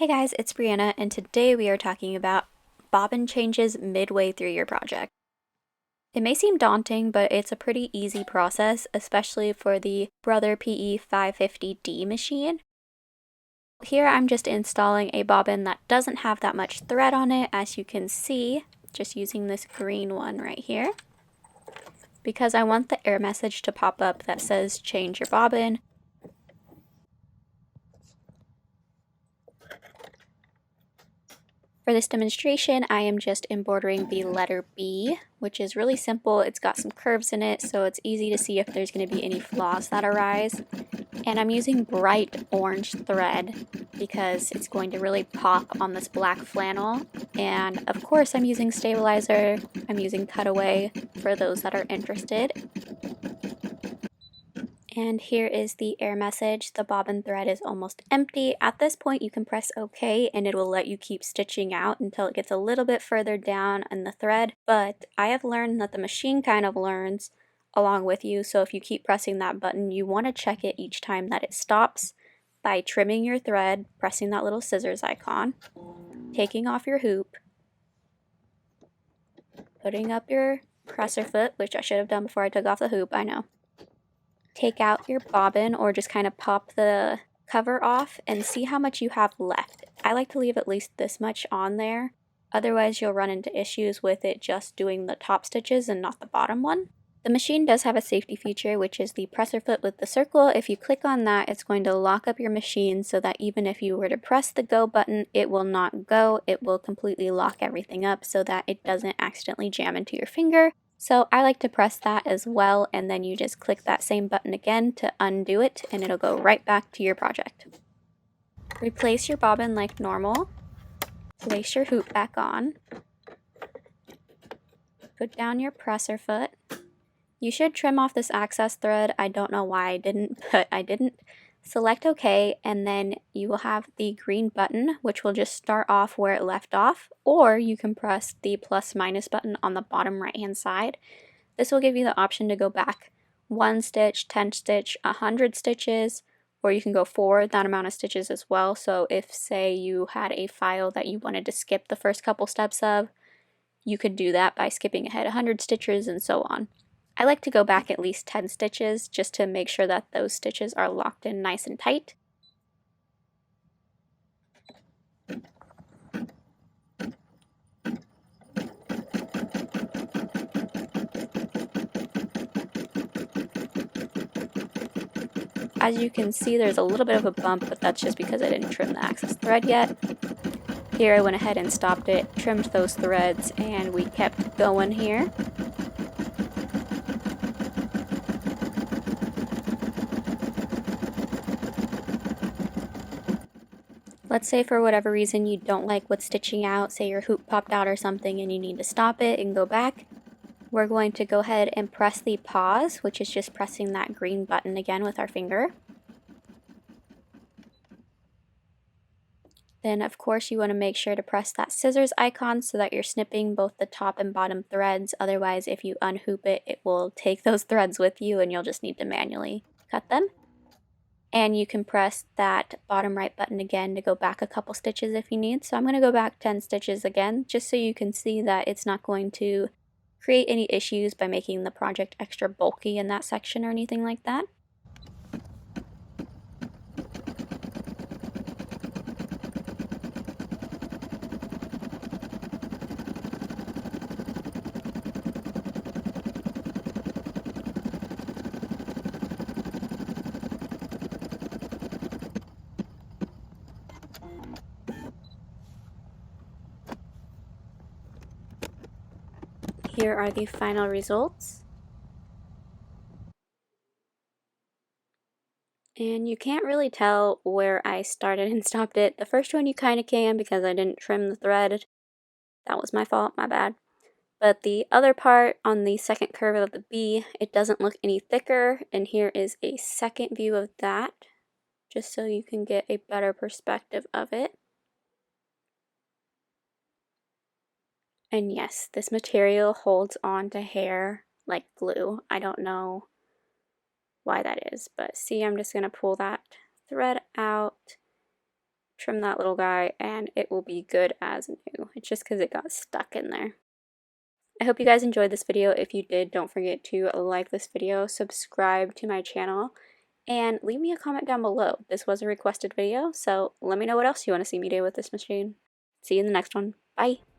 Hey guys, it's Brianna, and today we are talking about bobbin changes midway through your project. It may seem daunting, but it's a pretty easy process, especially for the Brother PE 550D machine. Here I'm just installing a bobbin that doesn't have that much thread on it, as you can see, just using this green one right here. Because I want the error message to pop up that says change your bobbin. For this demonstration, I am just embroidering the letter B, which is really simple. It's got some curves in it, so it's easy to see if there's going to be any flaws that arise. And I'm using bright orange thread because it's going to really pop on this black flannel. And of course, I'm using stabilizer. I'm using cutaway for those that are interested. And here is the error message. The bobbin thread is almost empty. At this point, you can press OK and it will let you keep stitching out until it gets a little bit further down in the thread. But I have learned that the machine kind of learns along with you. So if you keep pressing that button, you want to check it each time that it stops by trimming your thread, pressing that little scissors icon, taking off your hoop, putting up your presser foot, which I should have done before I took off the hoop, I know. Take out your bobbin or just kind of pop the cover off and see how much you have left. I like to leave at least this much on there, otherwise you'll run into issues with it just doing the top stitches and not the bottom one. The machine does have a safety feature, which is the presser foot with the circle. If you click on that, it's going to lock up your machine so that even if you were to press the go button, it will not go. It will completely lock everything up so that it doesn't accidentally jam into your finger. So I like to press that as well, and then you just click that same button again to undo it, and it'll go right back to your project. Replace your bobbin like normal. Place your hoop back on. Put down your presser foot. You should trim off this access thread. I don't know why I didn't, but I didn't. Select OK, and then you will have the green button, which will just start off where it left off, or you can press the plus minus button on the bottom right hand side. This will give you the option to go back 1 stitch, 10 stitch, 100 stitches, or you can go forward that amount of stitches as well. So if, say, you had a file that you wanted to skip the first couple steps of, you could do that by skipping ahead 100 stitches and so on. I like to go back at least 10 stitches just to make sure that those stitches are locked in nice and tight. As you can see, there's a little bit of a bump, but that's just because I didn't trim the access thread yet. Here I went ahead and stopped it, trimmed those threads, and we kept going here. Let's say for whatever reason you don't like what's stitching out, say your hoop popped out or something and you need to stop it and go back. We're going to go ahead and press the pause, which is just pressing that green button again with our finger. Then of course you want to make sure to press that scissors icon so that you're snipping both the top and bottom threads. Otherwise, if you unhoop it, it will take those threads with you and you'll just need to manually cut them. And you can press that bottom right button again to go back a couple stitches if you need. So I'm going to go back 10 stitches again, just so you can see that it's not going to create any issues by making the project extra bulky in that section or anything like that. Here are the final results. And you can't really tell where I started and stopped it. The first one you kind of can because I didn't trim the thread. That was my fault, my bad. But the other part on the second curve of the B, it doesn't look any thicker. And here is a second view of that, just so you can get a better perspective of it. And yes, this material holds on to hair like glue. I don't know why that is, but see, I'm just going to pull that thread out, trim that little guy, and it will be good as new. It's just because it got stuck in there. I hope you guys enjoyed this video. If you did, don't forget to like this video, subscribe to my channel, and leave me a comment down below. This was a requested video, so let me know what else you want to see me do with this machine. See you in the next one. Bye!